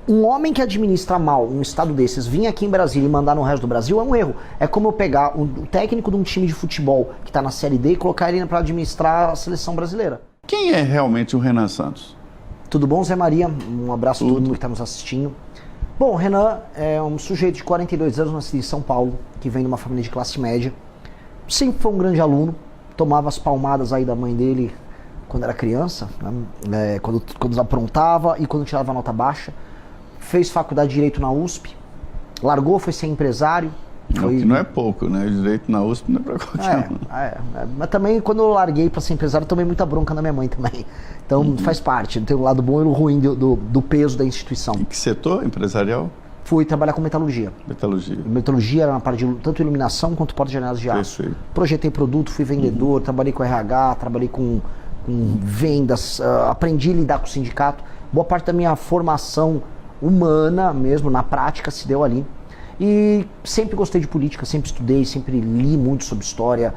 Um homem que administra mal um estado desses vir aqui em Brasília e mandar no resto do Brasil é um erro. É como eu pegar o técnico de um time de futebol que está na Série D e colocar ele para administrar a seleção brasileira. Quem é realmente o Renan Santos? Tudo bom, Zé Maria? Um abraço a todo mundo que está nos assistindo. Bom, o Renan é um sujeito de 42 anos, nascido em São Paulo, que vem de uma família de classe média. Sempre foi um grande aluno, tomava as palmadas aí da mãe dele quando era criança, né? Quando aprontava e quando tirava nota baixa. Fez faculdade de Direito na USP, largou, foi ser empresário. Que não é pouco, né? Direito na USP não é pra qualquer um. Mas também, quando eu larguei pra ser empresário, tomei muita bronca da minha mãe também. Então, faz parte. Tem o lado bom e o ruim do peso da instituição. Em que setor empresarial? Fui trabalhar com metalurgia. Metalurgia era uma parte de tanto iluminação quanto porta de janelas de aço. Perfeito. Projetei produto, fui vendedor, trabalhei com RH, trabalhei com vendas, aprendi a lidar com o sindicato. Boa parte da minha formação humana mesmo, na prática, se deu ali. E sempre gostei de política, sempre estudei, sempre li muito sobre história,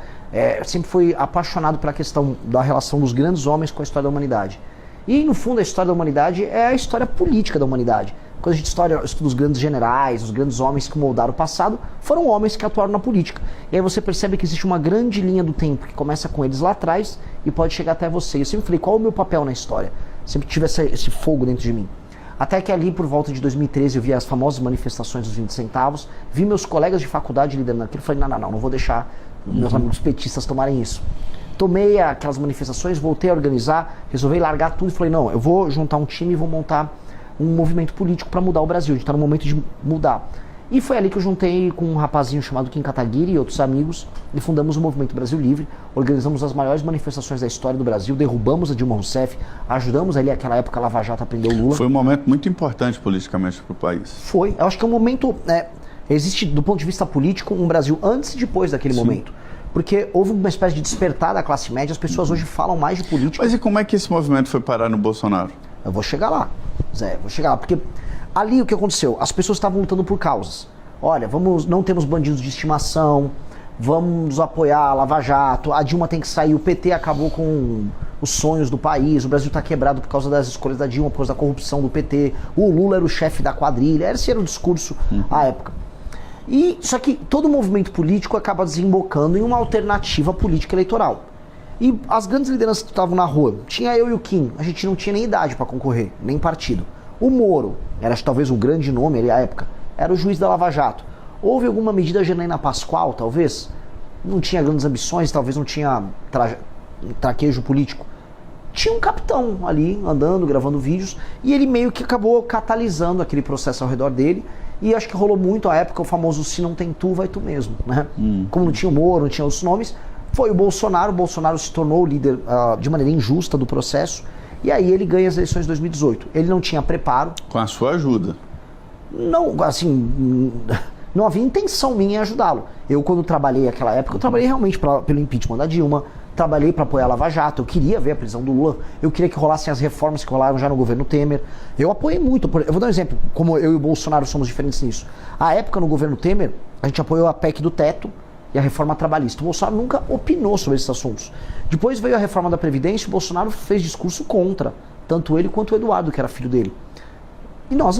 sempre fui apaixonado pela questão da relação dos grandes homens com a história da humanidade. E, no fundo, a história da humanidade é a história política da humanidade. Quando a gente estuda os grandes generais, os grandes homens que moldaram o passado, foram homens que atuaram na política. E aí você percebe que existe uma grande linha do tempo que começa com eles lá atrás e pode chegar até você. Eu sempre falei, qual é o meu papel na história? Sempre tive esse fogo dentro de mim. Até que ali, por volta de 2013, eu vi as famosas manifestações dos 20 centavos, vi meus colegas de faculdade liderando aquilo, falei, não vou deixar meus amigos petistas tomarem isso. Tomei aquelas manifestações, voltei a organizar, resolvi largar tudo e falei, não, eu vou juntar um time e vou montar um movimento político para mudar o Brasil, a gente está no momento de mudar. E foi ali que eu juntei com um rapazinho chamado Kim Kataguiri e outros amigos e fundamos o Movimento Brasil Livre, organizamos as maiores manifestações da história do Brasil, derrubamos a Dilma Rousseff, ajudamos ali naquela época a Lava Jato a prender o Lula. Foi um momento muito importante politicamente para o país. Foi, eu acho que é um momento, existe do ponto de vista político um Brasil antes e depois daquele momento. Porque houve uma espécie de despertar da classe média, as pessoas hoje falam mais de política. Mas e como é que esse movimento foi parar no Bolsonaro? Eu vou chegar lá, Zé, porque ali o que aconteceu? As pessoas estavam lutando por causas. Olha, não temos bandidos de estimação, vamos apoiar a Lava Jato, a Dilma tem que sair, o PT acabou com os sonhos do país, o Brasil está quebrado por causa das escolhas da Dilma, por causa da corrupção do PT, o Lula era o chefe da quadrilha, esse era o discurso à época. Só que todo movimento político acaba desembocando em uma alternativa política eleitoral. E as grandes lideranças que estavam na rua, tinha eu e o Kim, a gente não tinha nem idade para concorrer, nem partido. O Moro, era talvez um grande nome ali à época, era o juiz da Lava Jato. Houve alguma medida Janaína Pascoal, talvez? Não tinha grandes ambições, talvez não tinha traquejo político. Tinha um capitão ali, andando, gravando vídeos, e ele meio que acabou catalisando aquele processo ao redor dele, e acho que rolou muito à época o famoso se não tem tu, vai tu mesmo, né? Como não tinha o Moro, não tinha os nomes, foi o Bolsonaro se tornou o líder de maneira injusta do processo, e aí ele ganha as eleições de 2018. Ele não tinha preparo. Com a sua ajuda. Não, assim, não havia intenção minha em ajudá-lo. Eu, quando trabalhei naquela época, eu trabalhei realmente pelo impeachment da Dilma, trabalhei para apoiar a Lava Jato, eu queria ver a prisão do Lula, eu queria que rolassem as reformas que rolaram já no governo Temer. Eu apoiei muito, eu vou dar um exemplo, como eu e o Bolsonaro somos diferentes nisso. À época, no governo Temer, a gente apoiou a PEC do teto e a reforma trabalhista. O Bolsonaro nunca opinou sobre esses assuntos. Depois veio a reforma da Previdência e o Bolsonaro fez discurso contra, tanto ele quanto o Eduardo, que era filho dele. E nós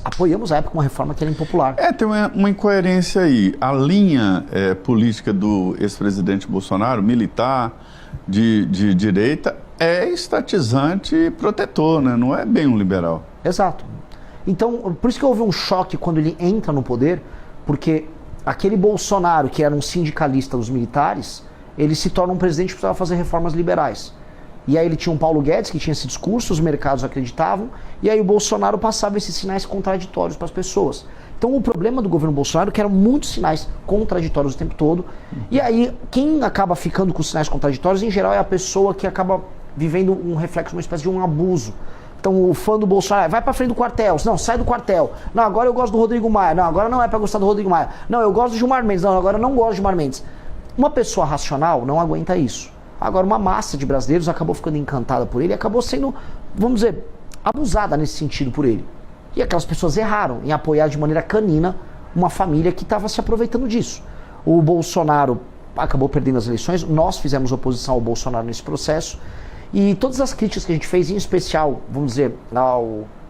apoiamos à época uma reforma que era impopular. Tem uma incoerência aí. A linha política do ex-presidente Bolsonaro, militar, de direita, é estatizante e protetor, né? Não é bem um liberal. Exato. Então, por isso que houve um choque quando ele entra no poder, porque aquele Bolsonaro, que era um sindicalista dos militares, ele se torna um presidente que precisava fazer reformas liberais. E aí ele tinha um Paulo Guedes que tinha esse discurso, os mercados acreditavam, e aí o Bolsonaro passava esses sinais contraditórios para as pessoas. Então o problema do governo Bolsonaro é que eram muitos sinais contraditórios o tempo todo, e aí quem acaba ficando com os sinais contraditórios, em geral, é a pessoa que acaba vivendo um reflexo, uma espécie de um abuso. Então o fã do Bolsonaro, vai pra frente do quartel, não, sai do quartel, não, agora eu gosto do Rodrigo Maia, não, agora não é pra gostar do Rodrigo Maia, não, eu gosto do Gilmar Mendes, não, agora eu não gosto do Gilmar Mendes. Uma pessoa racional não aguenta isso. Agora, uma massa de brasileiros acabou ficando encantada por ele e acabou sendo, vamos dizer, abusada nesse sentido por ele. E aquelas pessoas erraram em apoiar de maneira canina uma família que estava se aproveitando disso. O Bolsonaro acabou perdendo as eleições, nós fizemos oposição ao Bolsonaro nesse processo, e todas as críticas que a gente fez, em especial, vamos dizer,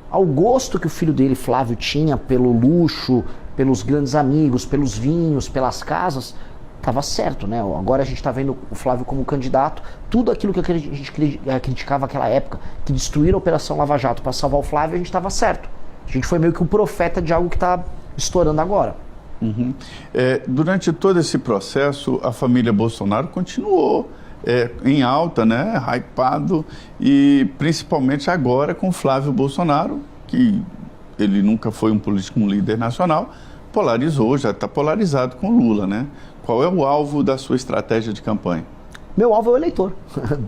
ao ao gosto que o filho dele, Flávio, tinha pelo luxo, pelos grandes amigos, pelos vinhos, pelas casas, estava certo, né? Agora a gente está vendo o Flávio como candidato, tudo aquilo que a gente criticava naquela época, que destruíram a Operação Lava Jato para salvar o Flávio, a gente estava certo. A gente foi meio que o profeta de algo que está estourando agora. Uhum. Durante todo esse processo, a família Bolsonaro continuou em alta, né? Hypado, e principalmente agora com Flávio Bolsonaro, que ele nunca foi um político, um líder nacional, polarizou, já está polarizado com Lula, né? Qual é o alvo da sua estratégia de campanha? Meu alvo é o eleitor.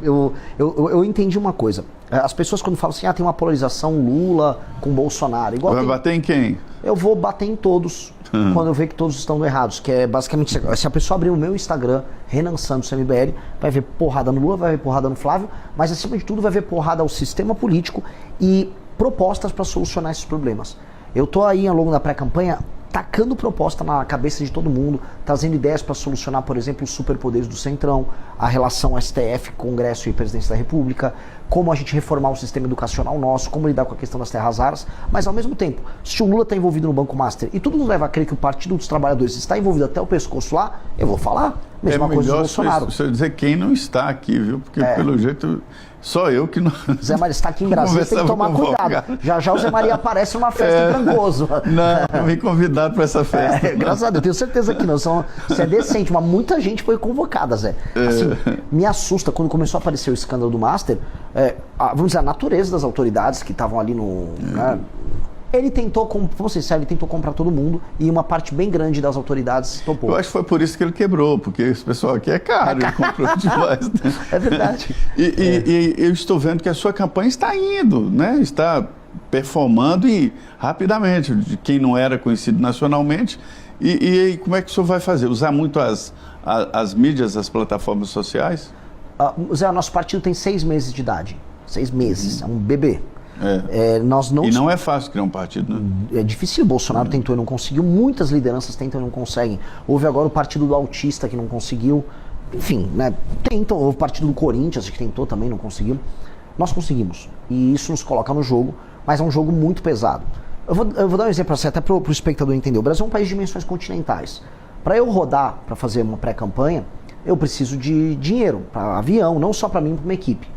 Eu entendi uma coisa. As pessoas quando falam assim, tem uma polarização Lula com Bolsonaro. Igual vai bater em quem? Eu vou bater em todos, quando eu ver que todos estão errados. Que é basicamente, se a pessoa abrir o meu Instagram, Renan Santos MBL, vai ver porrada no Lula, vai ver porrada no Flávio, mas acima de tudo vai ver porrada ao sistema político e propostas para solucionar esses problemas. Eu tô aí ao longo da pré-campanha tacando proposta na cabeça de todo mundo, trazendo ideias para solucionar, por exemplo, os superpoderes do Centrão, a relação STF, Congresso e Presidência da República, como a gente reformar o sistema educacional nosso, como lidar com a questão das terras raras, mas ao mesmo tempo, se o Lula está envolvido no Banco Master e tudo nos leva a crer que o Partido dos Trabalhadores está envolvido até o pescoço lá, eu vou falar. Mesma coisa do Bolsonaro. Se eu dizer quem não está aqui, viu? Porque pelo jeito, só eu que não... Zé Maria está aqui em Brasília, tem que tomar cuidado. Já já o Zé Maria aparece numa festa em Trancoso. Não me convidado para essa festa. Graças a Deus, tenho certeza que não. Você é decente, mas muita gente foi convocada, Zé. Assim, me assusta quando começou a aparecer o escândalo do Master, vamos dizer, a natureza das autoridades que estavam ali no... Né, ele tentou, vamos ser sérios, ele tentou comprar todo mundo e uma parte bem grande das autoridades topou. Eu acho que foi por isso que ele quebrou, porque esse pessoal aqui é caro, ele comprou demais. Né? É verdade. E eu estou vendo que a sua campanha está indo, né? Está performando e rapidamente, de quem não era conhecido nacionalmente. E como é que o senhor vai fazer? Usar muito as mídias, as plataformas sociais? Zé, nosso partido tem 6 meses de idade. 6 meses, é um bebê. Não é fácil criar um partido, né? É difícil. Bolsonaro tentou e não conseguiu. Muitas lideranças tentam e não conseguem. Houve agora o partido do autista que não conseguiu. Enfim, né? Tentam. Houve o partido do Corinthians que tentou também, não conseguiu. Nós conseguimos. E isso nos coloca no jogo, mas é um jogo muito pesado. Eu vou dar um exemplo assim, até para o espectador entender. O Brasil é um país de dimensões continentais. Para eu rodar, para fazer uma pré-campanha, eu preciso de dinheiro, para avião, não só para mim, para uma equipe.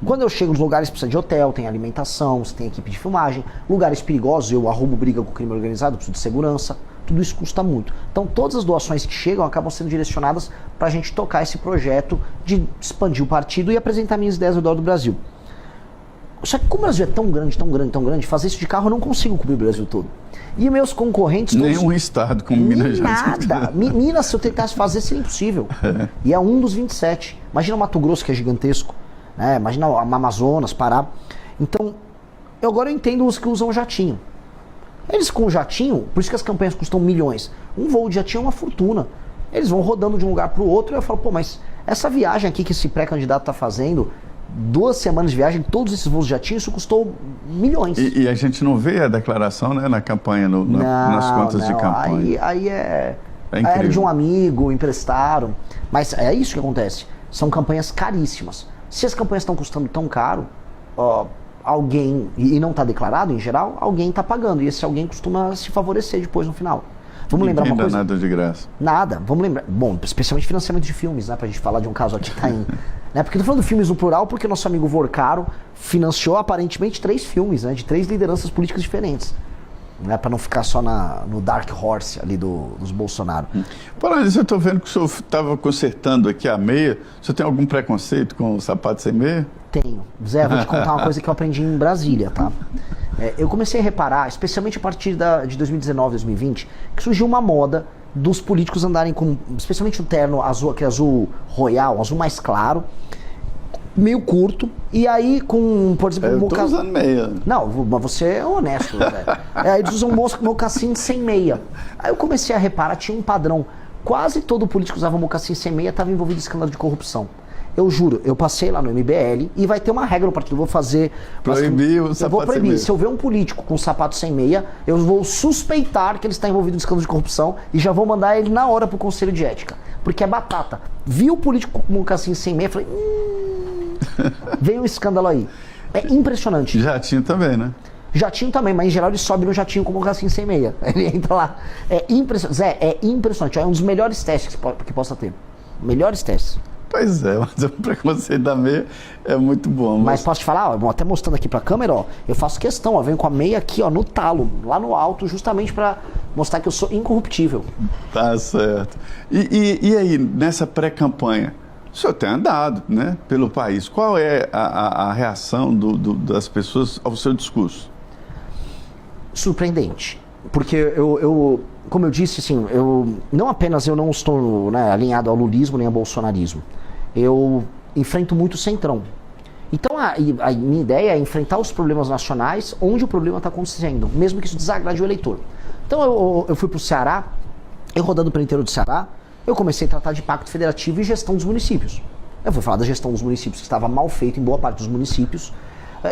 Quando eu chego nos lugares, precisa de hotel, tem alimentação, você tem equipe de filmagem, lugares perigosos, eu arrumo briga com o crime organizado, preciso de segurança, tudo isso custa muito. Então todas as doações que chegam acabam sendo direcionadas para a gente tocar esse projeto de expandir o partido e apresentar minhas ideias ao redor do Brasil. Só que como o Brasil é tão grande, tão grande, tão grande, fazer isso de carro eu não consigo cobrir o Brasil todo. E meus concorrentes... Nenhum estado como Minas Gerais. Nada. Minas, se eu tentasse fazer, seria impossível. E é um dos 27. Imagina o Mato Grosso, que é gigantesco. Imagina o Amazonas, Pará. Então, agora eu entendo os que usam jatinho. Eles com jatinho, por isso que as campanhas custam milhões. Um voo de jatinho é uma fortuna. Eles vão rodando de um lugar para o outro e eu falo, mas essa viagem aqui que esse pré-candidato está fazendo, 2 semanas de viagem, todos esses voos de jatinho, isso custou milhões. E a gente não vê a declaração, né, na campanha, nas contas de campanha. Aí é de um amigo, emprestaram. Mas é isso que acontece. São campanhas caríssimas. Se as campanhas estão custando tão caro, alguém, e não está declarado em geral, alguém está pagando. E esse alguém costuma se favorecer depois no final. Vamos lembrar uma coisa? Nada de graça. Nada, vamos lembrar. Bom, especialmente financiamento de filmes, né? Pra gente falar de um caso aqui que tá em... né? Porque eu tô falando de filmes no plural porque nosso amigo Vorcaro financiou aparentemente 3 filmes, né? De 3 lideranças políticas diferentes. Né, para não ficar só no Dark Horse ali dos Bolsonaro. Por isso, eu estou vendo que o senhor estava consertando aqui a meia. O senhor tem algum preconceito com o sapato sem meia? Tenho. Zé, vou te contar uma coisa que eu aprendi em Brasília, tá? Eu comecei a reparar, especialmente a partir de 2019, 2020, que surgiu uma moda dos políticos andarem com, especialmente o terno azul, aquele azul royal, azul mais claro, meio curto, e aí com, por exemplo... Eu tô usando meia. Não, mas você é honesto, velho. Eles usam mocassim sem meia. Aí eu comecei a reparar, tinha um padrão. Quase todo político que usava mocassim sem meia estava envolvido em escândalo de corrupção. Eu juro, eu passei lá no MBL e vai ter uma regra no partido, eu vou fazer... Proibir o sapato sem meia. Eu vou proibir. Se eu ver um político com sapato sem meia, eu vou suspeitar que ele está envolvido em escândalo de corrupção e já vou mandar ele na hora pro Conselho de Ética. Porque é batata. Vi o político com mocassim sem meia, falei... veio um escândalo aí. É impressionante. Jatinho também, né? Jatinho também, mas em geral ele sobe no jatinho como um Racing sem meia. Ele entra lá. É impressionante. Zé, é impressionante. É um dos melhores testes que possa ter. Melhores testes. Pois é, mas o preconceito da meia é muito bom. Mas posso te falar, ó, até mostrando aqui pra câmera, ó, eu faço questão, ó, venho com a meia aqui, ó, no talo, lá no alto, justamente pra mostrar que eu sou incorruptível. Tá certo. E aí, nessa pré-campanha, o senhor tem andado, né, pelo país. Qual é a reação das pessoas ao seu discurso? Surpreendente. Porque como eu disse, assim, não apenas eu não estou, né, alinhado ao lulismo nem ao bolsonarismo. Eu enfrento muito o centrão. Então a minha ideia é enfrentar os problemas nacionais onde o problema está acontecendo, mesmo que isso desagrade o eleitor. Então eu fui para o Ceará, eu rodando pelo interior do Ceará, eu comecei a tratar de pacto federativo e gestão dos municípios. Eu fui falar da gestão dos municípios, que estava mal feita em boa parte dos municípios,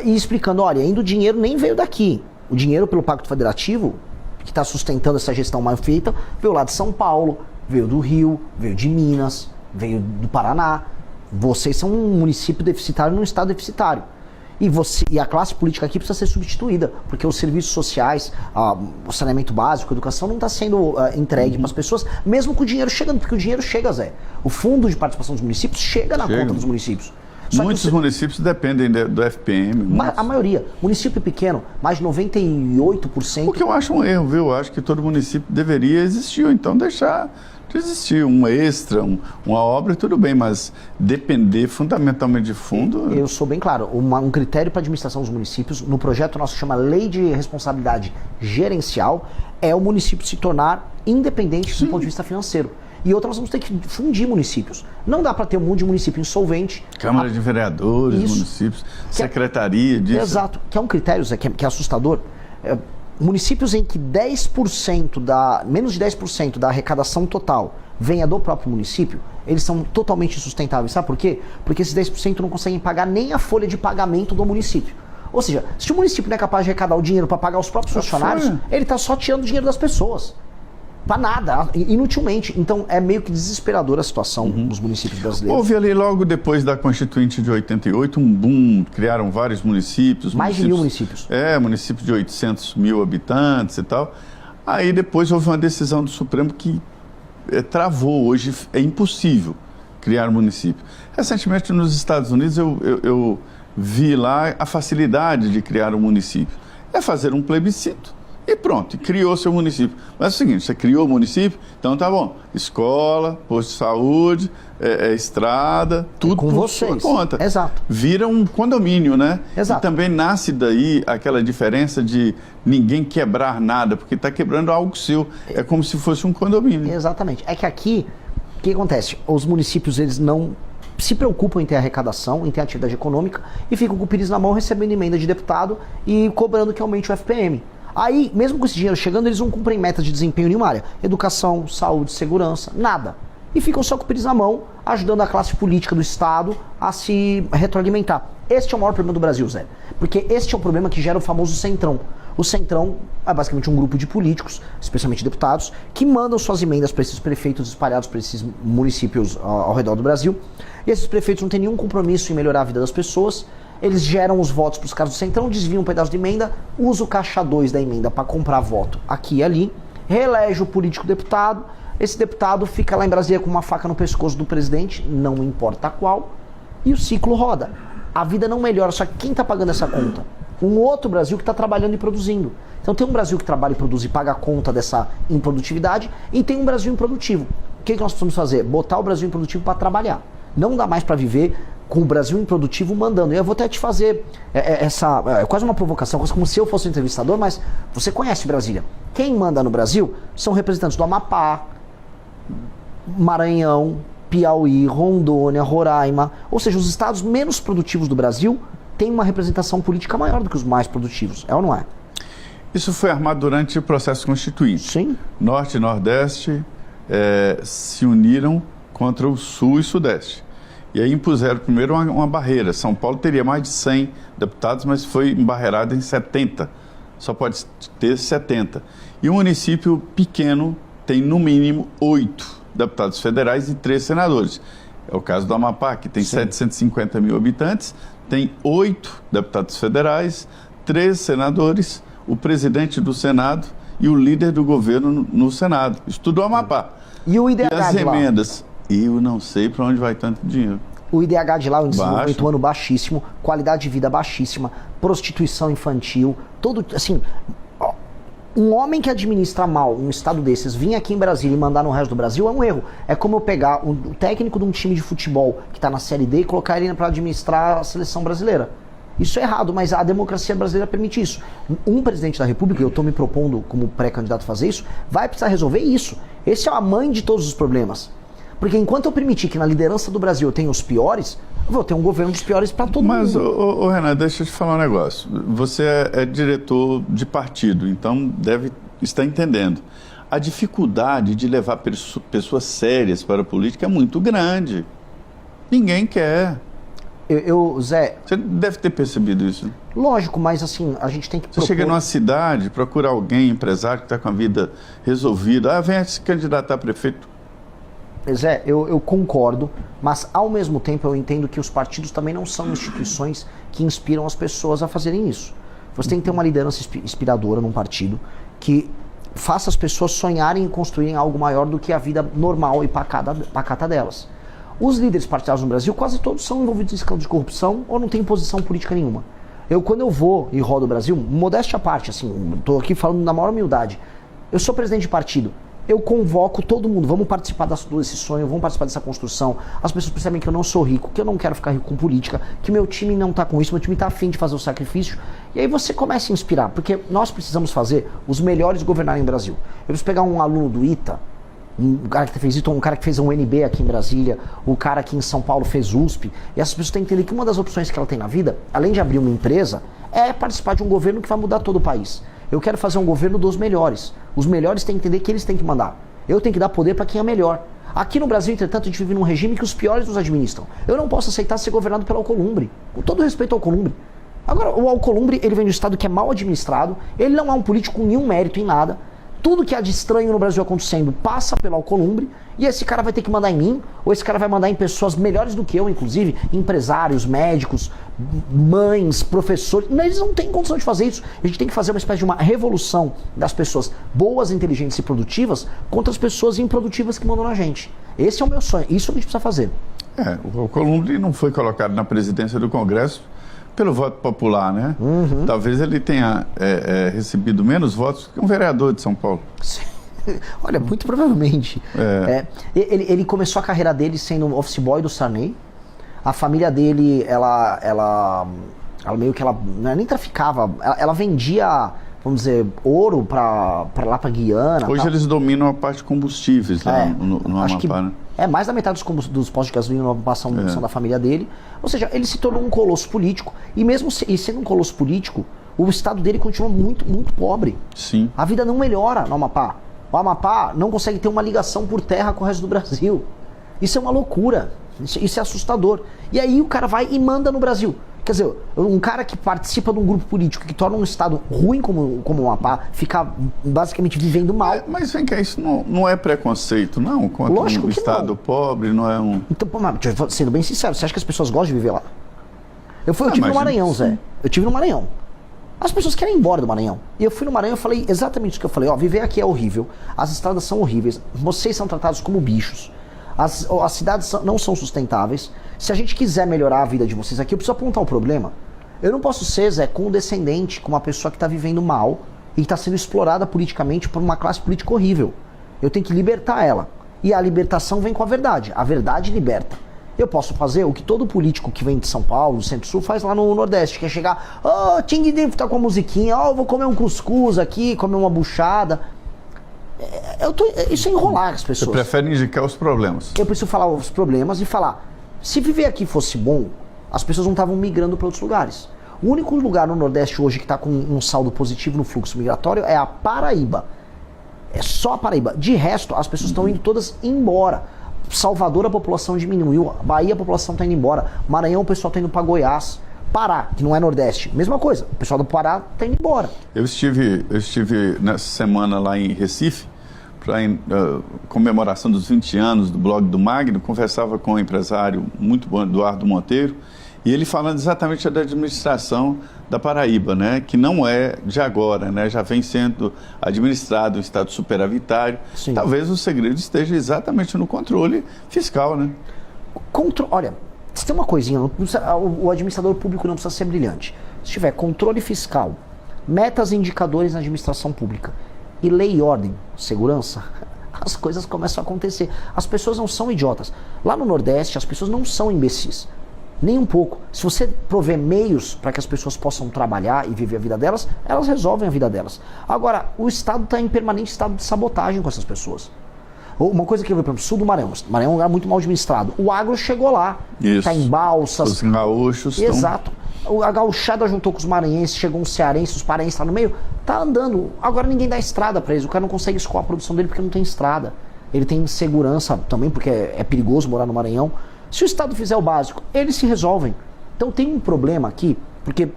e explicando, olha, ainda o dinheiro nem veio daqui. O dinheiro pelo pacto federativo, que está sustentando essa gestão mal feita, veio lá de São Paulo, veio do Rio, veio de Minas, veio do Paraná. Vocês são um município deficitário num estado deficitário. E a classe política aqui precisa ser substituída, porque os serviços sociais, o saneamento básico, a educação não está sendo entregue para as pessoas, mesmo com o dinheiro chegando, porque o dinheiro chega, Zé. O fundo de participação dos municípios chega na conta dos municípios. Muitos municípios dependem do FPM. A maioria. Município pequeno, mais de 98%. O que eu acho um erro, viu? Eu acho que todo município deveria existir, ou então deixar de existir um extra, uma obra, tudo bem, mas depender fundamentalmente de fundo... Eu sou bem claro, um critério para a administração dos municípios, no projeto nosso chama Lei de Responsabilidade Gerencial, é o município se tornar independente do ponto de vista financeiro. E outra, nós vamos ter que fundir municípios. Não dá para ter um monte de município insolvente. Câmara de Vereadores, municípios, secretaria disso. Exato, que é um critério, Zé, que é assustador. Municípios em que menos de 10% da arrecadação total venha do próprio município, eles são totalmente insustentáveis. Sabe por quê? Porque esses 10% não conseguem pagar nem a folha de pagamento do município. Ou seja, se o município não é capaz de arrecadar o dinheiro para pagar os próprios funcionários, ele está só tirando o dinheiro das pessoas. Para nada, inutilmente. Então é meio que desesperadora a situação dos municípios brasileiros. Houve ali logo depois da Constituinte de 88 um boom, criaram vários municípios. Mais de 1.000 municípios. Municípios de 800 mil habitantes e tal. Aí depois houve uma decisão do Supremo que travou. Hoje é impossível criar um município. Recentemente nos Estados Unidos eu vi lá a facilidade de criar um município. É fazer um plebiscito. E pronto, criou seu município. Mas é o seguinte, você criou o município, então tá bom. Escola, posto de saúde, estrada, tudo com por vocês. sua conta. Exato. Vira um condomínio, né? Exato. E também nasce daí aquela diferença de ninguém quebrar nada, porque está quebrando algo seu. É como se fosse um condomínio. Exatamente. É que aqui, o que acontece? Os municípios, eles não se preocupam em ter arrecadação, em ter atividade econômica, e ficam com o pires na mão recebendo emenda de deputado e cobrando que aumente o FPM. Aí, mesmo com esse dinheiro chegando, eles não cumprem metas de desempenho em nenhuma área. Educação, saúde, segurança, nada. E ficam só com o pires na mão, ajudando a classe política do Estado a se retroalimentar. Este é o maior problema do Brasil, Zé. Porque este é o problema que gera o famoso centrão. O centrão é basicamente um grupo de políticos, especialmente deputados, que mandam suas emendas para esses prefeitos espalhados por esses municípios ao redor do Brasil. E esses prefeitos não têm nenhum compromisso em melhorar a vida das pessoas. Eles geram os votos para os caras do centrão, desviam um pedaço de emenda, usa o caixa 2 da emenda para comprar voto aqui e ali, reelege o político deputado, esse deputado fica lá em Brasília com uma faca no pescoço do presidente, não importa qual, e o ciclo roda. A vida não melhora, só que quem está pagando essa conta? Um outro Brasil que está trabalhando e produzindo. Então tem um Brasil que trabalha e produz e paga a conta dessa improdutividade, e tem um Brasil improdutivo. O que nós precisamos fazer? Botar o Brasil improdutivo para trabalhar. Não dá mais para viver com o Brasil improdutivo mandando. E eu vou até te fazer quase uma provocação, quase como se eu fosse um entrevistador, mas você conhece Brasília. Quem manda no Brasil são representantes do Amapá, Maranhão, Piauí, Rondônia, Roraima. Ou seja, os estados menos produtivos do Brasil têm uma representação política maior do que os mais produtivos. É ou não é? Isso foi armado durante o processo constituinte. Sim. Norte e Nordeste se uniram contra o Sul e Sudeste. E aí impuseram primeiro uma barreira. São Paulo teria mais de 100 deputados, mas foi embarreirado em 70. Só pode ter 70. E um município pequeno tem no mínimo 8 deputados federais e 3 senadores. É o caso do Amapá, que tem 750 mil habitantes, tem 8 deputados federais, 3 senadores, o presidente do Senado e o líder do governo no Senado. Isso tudo é Amapá. E o IDH e as de lá? emendas? Eu não sei para onde vai tanto dinheiro. O IDH de lá, o índice de Baixo. desenvolvimento humano baixíssimo, qualidade de vida baixíssima, prostituição infantil, todo, assim, ó, um homem que administra mal um estado desses, vir aqui em Brasília e mandar no resto do Brasil é um erro. É como eu pegar o técnico de um time de futebol que está na Série D e colocar ele para administrar a seleção brasileira. Isso é errado, mas a democracia brasileira permite isso. Um presidente da República, eu estou me propondo como pré-candidato a fazer isso, vai precisar resolver isso. Esse é a mãe de todos os problemas. Porque enquanto eu permitir que na liderança do Brasil eu tenha os piores, eu vou ter um governo dos piores para todo mundo. Mas, Renato, deixa eu te falar um negócio. Você é diretor de partido, então deve estar entendendo. A dificuldade de levar pessoas sérias para a política é muito grande. Ninguém quer. Zé... Você deve ter percebido isso. Lógico, mas assim, a gente tem que Você chega numa cidade, procura alguém, empresário que está com a vida resolvida. Vem se candidatar a prefeito. Zé, eu concordo, mas ao mesmo tempo eu entendo que os partidos também não são instituições que inspiram as pessoas a fazerem isso. Você tem que ter uma liderança inspiradora num partido que faça as pessoas sonharem em construírem algo maior do que a vida normal e pacata delas. Os líderes partidários no Brasil, quase todos são envolvidos em escândalo de corrupção ou não têm posição política nenhuma. Quando eu vou e rodo o Brasil, modéstia à parte, assim, estou aqui falando na maior humildade, eu sou presidente de partido. Eu convoco todo mundo, vamos participar desse sonho, vamos participar dessa construção. As pessoas percebem que eu não sou rico, que eu não quero ficar rico com política, que meu time não está com isso, meu time está afim de fazer o sacrifício. E aí você começa a inspirar, porque nós precisamos fazer os melhores governarem o Brasil. Eu preciso pegar um aluno do ITA, um cara que fez ITA, um cara que fez um UNB aqui em Brasília, o cara que em São Paulo fez USP, e essas pessoas têm que entender que uma das opções que ela tem na vida, além de abrir uma empresa, é participar de um governo que vai mudar todo o país. Eu quero fazer um governo dos melhores. Os melhores têm que entender que eles têm que mandar. Eu tenho que dar poder para quem é melhor. Aqui no Brasil, entretanto, a gente vive num regime que os piores nos administram. Eu não posso aceitar ser governado pelo Alcolumbre. Com todo respeito ao Alcolumbre. Agora, o Alcolumbre, ele vem de um estado que é mal administrado, ele não é um político com nenhum mérito em nada. Tudo que há de estranho no Brasil acontecendo passa pelo Alcolumbre, e esse cara vai ter que mandar em mim, ou esse cara vai mandar em pessoas melhores do que eu, inclusive empresários, médicos, mães, professores. Mas eles não têm condição de fazer isso. A gente tem que fazer uma espécie de uma revolução das pessoas boas, inteligentes e produtivas contra as pessoas improdutivas que mandam na gente. Esse é o meu sonho, isso a gente precisa fazer. O Alcolumbre não foi colocado na presidência do Congresso pelo voto popular, né? Uhum. Talvez ele tenha recebido menos votos que um vereador de São Paulo. Olha, muito provavelmente. Ele começou a carreira dele sendo um office boy do Sarney. A família dele, ela meio que ela nem traficava, ela vendia, vamos dizer, ouro lá pra Guiana. Hoje eles dominam a parte de combustíveis lá no acho Amapá, que, né? mais da metade dos postos de gasolina no Amapá são da família dele. Ou seja, ele se tornou um colosso político. E mesmo sendo um colosso político, o estado dele continua muito, muito pobre. Sim. A vida não melhora no Amapá. O Amapá não consegue ter uma ligação por terra com o resto do Brasil. Isso é uma loucura. Isso é assustador. E aí o cara vai e manda no Brasil. Quer dizer, um cara que participa de um grupo político que torna um estado ruim como o Amapá, fica basicamente vivendo mal. Mas vem cá, isso não é preconceito, não? Contra Lógico um que estado não. Pobre, não é um... Então, sendo bem sincero, você acha que as pessoas gostam de viver lá? Eu tive no Maranhão, Zé. Eu tive no Maranhão. As pessoas querem ir embora do Maranhão. E eu fui no Maranhão e falei exatamente isso que eu falei. Viver aqui é horrível, as estradas são horríveis, vocês são tratados como bichos. As cidades não são sustentáveis. Se a gente quiser melhorar a vida de vocês aqui, eu preciso apontar o problema. Eu não posso ser, Zé, condescendente com uma pessoa que está vivendo mal e que está sendo explorada politicamente por uma classe política horrível. Eu tenho que libertar ela. E a libertação vem com a verdade. A verdade liberta. Eu posso fazer o que todo político que vem de São Paulo, do Centro-Sul, faz lá no Nordeste, que é chegar, Ting tá com a musiquinha, eu vou comer um cuscuz aqui, comer uma buchada. Isso é enrolar as pessoas. Você prefere indicar os problemas? Eu preciso falar os problemas e falar, se viver aqui fosse bom, as pessoas não estavam migrando para outros lugares. O único lugar no Nordeste hoje que está com um saldo positivo no fluxo migratório é a Paraíba. É só a Paraíba. De resto, as pessoas estão indo todas embora. Salvador, a população diminuiu. Bahia, a população está indo embora. Maranhão, o pessoal está indo para Goiás. Pará, que não é Nordeste, mesma coisa. O pessoal do Pará está indo embora. Eu estive nessa semana lá em Recife, para comemoração dos 20 anos do blog do Magno, conversava com um empresário muito bom, Eduardo Monteiro, E ele falando exatamente da administração da Paraíba, né? Que não é de agora, né? Já vem sendo administrado um estado superavitário. Sim. Talvez o segredo esteja exatamente no controle fiscal, né? Olha, se tem uma coisinha, o administrador público não precisa ser brilhante. Se tiver controle fiscal, metas e indicadores na administração pública e lei e ordem, segurança, as coisas começam a acontecer. As pessoas não são idiotas. Lá no Nordeste, as pessoas não são imbecis. Nem um pouco. Se você prover meios para que as pessoas possam trabalhar e viver a vida delas, elas resolvem a vida delas. Agora, o Estado está em permanente estado de sabotagem com essas pessoas. Uma coisa que eu vi, por exemplo, sul do Maranhão. O Maranhão é um lugar muito mal administrado. O agro chegou lá. Está em balsas. Os gaúchos Exato. A gauchada juntou com os maranhenses, chegou um cearense, os paraenses estão no meio. Tá andando. Agora ninguém dá estrada para eles. O cara não consegue escoar a produção dele porque não tem estrada. Ele tem segurança também, porque é perigoso morar no Maranhão. Se o Estado fizer o básico, eles se resolvem. Então tem um problema aqui, porque,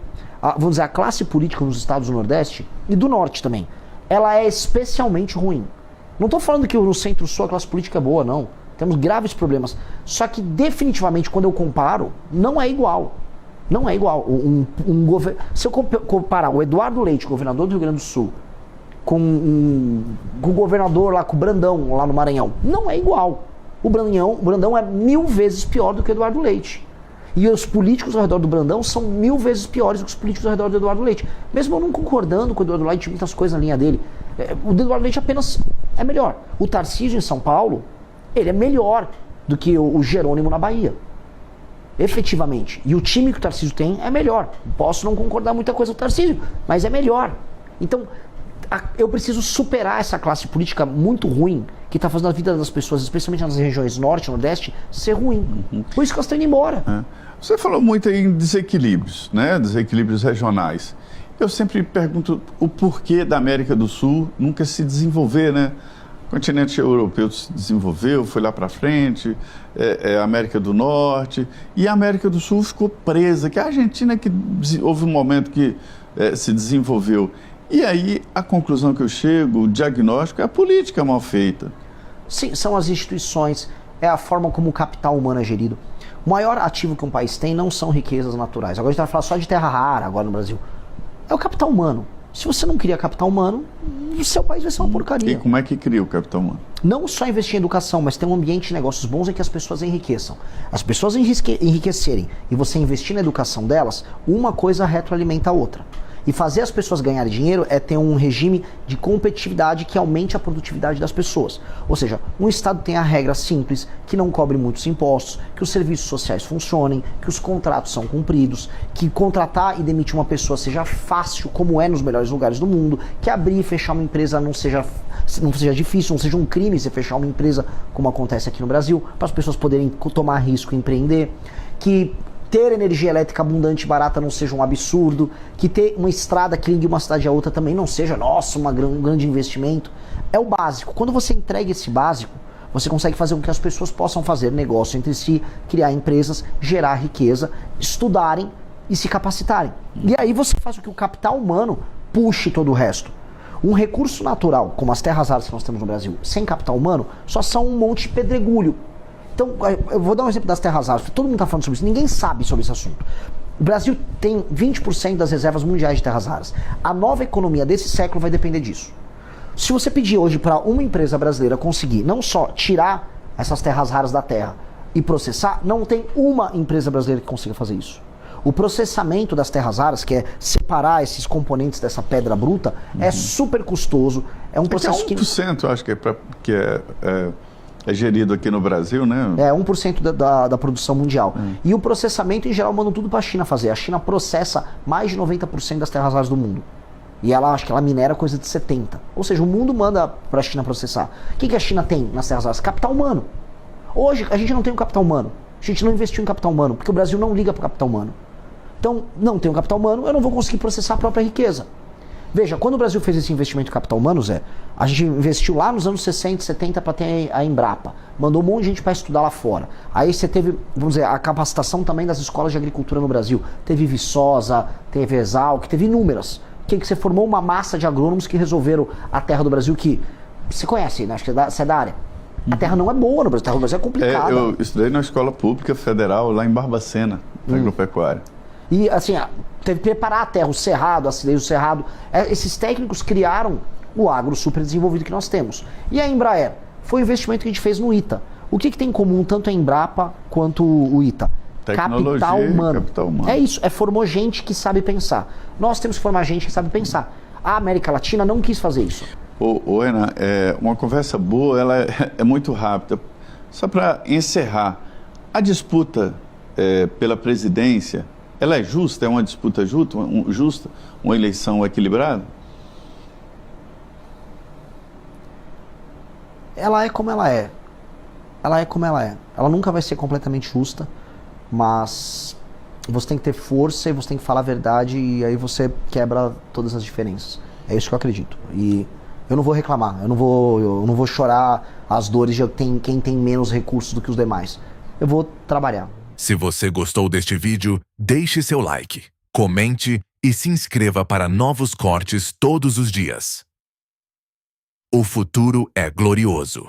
vamos dizer, a classe política nos estados do Nordeste e do Norte também, ela é especialmente ruim. Não estou falando que no Centro-Sul a classe política é boa, não. Temos graves problemas. Só que definitivamente, quando eu comparo, não é igual. Não é igual. Se eu comparar o Eduardo Leite, governador do Rio Grande do Sul, com o governador lá, com o Brandão, lá no Maranhão, não é igual. O Brandão é 1000 vezes pior do que o Eduardo Leite. E os políticos ao redor do Brandão são 1000 vezes piores do que os políticos ao redor do Eduardo Leite. Mesmo eu não concordando com o Eduardo Leite, muitas coisas na linha dele. O Eduardo Leite apenas é melhor. O Tarcísio em São Paulo, ele é melhor do que o Jerônimo na Bahia. Efetivamente. E o time que o Tarcísio tem é melhor. Posso não concordar muita coisa com o Tarcísio, mas é melhor. Então, eu preciso superar essa classe política muito ruim que está fazendo a vida das pessoas, especialmente nas regiões norte e nordeste, ser ruim. Por isso que elas estão indo embora. Você falou muito aí em desequilíbrios, né? Desequilíbrios regionais. Eu sempre pergunto o porquê da América do Sul nunca se desenvolver, né? O continente europeu se desenvolveu, foi lá para frente, a América do Norte, e a América do Sul ficou presa, que a Argentina que houve um momento que se desenvolveu. E aí, a conclusão que eu chego, o diagnóstico, é a política mal feita. Sim, são as instituições, é a forma como o capital humano é gerido. O maior ativo que um país tem não são riquezas naturais. Agora a gente vai falar só de terra rara agora no Brasil. É o capital humano. Se você não cria capital humano, o seu país vai ser uma porcaria. E como é que cria o capital humano? Não só investir em educação, mas ter um ambiente de negócios bons em que as pessoas enriqueçam. As pessoas enriquecerem e você investir na educação delas, uma coisa retroalimenta a outra. E fazer as pessoas ganharem dinheiro é ter um regime de competitividade que aumente a produtividade das pessoas. Ou seja, um Estado tenha regras simples, que não cobre muitos impostos, que os serviços sociais funcionem, que os contratos são cumpridos, que contratar e demitir uma pessoa seja fácil, como é nos melhores lugares do mundo, que abrir e fechar uma empresa não seja difícil, não seja um crime você fechar uma empresa, como acontece aqui no Brasil, para as pessoas poderem tomar risco e empreender, que ter energia elétrica abundante e barata não seja um absurdo, que ter uma estrada que ligue uma cidade a outra também não seja, nossa, um grande investimento. É o básico. Quando você entrega esse básico, você consegue fazer com que as pessoas possam fazer negócio entre si, criar empresas, gerar riqueza, estudarem e se capacitarem. E aí você faz com que o capital humano puxe todo o resto. Um recurso natural, como as terras raras que nós temos no Brasil, sem capital humano, só são um monte de pedregulho. Então, eu vou dar um exemplo das terras raras, porque todo mundo está falando sobre isso, ninguém sabe sobre esse assunto. O Brasil tem 20% das reservas mundiais de terras raras. A nova economia desse século vai depender disso. Se você pedir hoje para uma empresa brasileira conseguir não só tirar essas terras raras da terra e processar, não tem uma empresa brasileira que consiga fazer isso. O processamento das terras raras, que é separar esses componentes dessa pedra bruta, é super custoso. É um processo que... 1% eu acho que é gerido aqui no Brasil, né? É 1% da produção mundial. E o processamento, em geral, mandam tudo para a China fazer. A China processa mais de 90% das terras raras do mundo. E ela acha que ela minera coisa de 70%. Ou seja, o mundo manda para a China processar. O que a China tem nas terras raras? Capital humano. Hoje, a gente não tem um capital humano. A gente não investiu em capital humano, porque o Brasil não liga para o capital humano. Então, não tem um capital humano, eu não vou conseguir processar a própria riqueza. Veja, quando o Brasil fez esse investimento em capital humano, Zé, a gente investiu lá nos anos 60, 70 para ter a Embrapa. Mandou um monte de gente para estudar lá fora. Aí você teve, vamos dizer, a capacitação também das escolas de agricultura no Brasil. Teve Viçosa, teve Exalc, teve inúmeras. Que você formou uma massa de agrônomos que resolveram a terra do Brasil, que você conhece, né? Acho que você é da área. A terra não é boa no Brasil, a terra do Brasil é complicada. Eu estudei na escola pública federal lá em Barbacena. agropecuária. E assim, teve que preparar a terra, o cerrado, a acidez do cerrado. Esses técnicos criaram o agro super desenvolvido que nós temos. E a Embraer? Foi o investimento que a gente fez no ITA. O que tem em comum tanto a Embrapa quanto o ITA? Tecnologia capital humano. Capital humano. É isso, formou gente que sabe pensar. Nós temos que formar gente que sabe pensar. A América Latina não quis fazer isso. Ô Renan, uma conversa boa, ela é muito rápida. Só para encerrar, a disputa pela presidência, ela é justa? É uma disputa justa? Uma eleição equilibrada? Ela é como ela é. Ela é como ela é. Ela nunca vai ser completamente justa, mas você tem que ter força e você tem que falar a verdade e aí você quebra todas as diferenças. É isso que eu acredito. E eu não vou reclamar, eu não vou chorar as dores de quem tem menos recursos do que os demais. Eu vou trabalhar. Se você gostou deste vídeo, deixe seu like, comente e se inscreva para novos cortes todos os dias. O futuro é glorioso.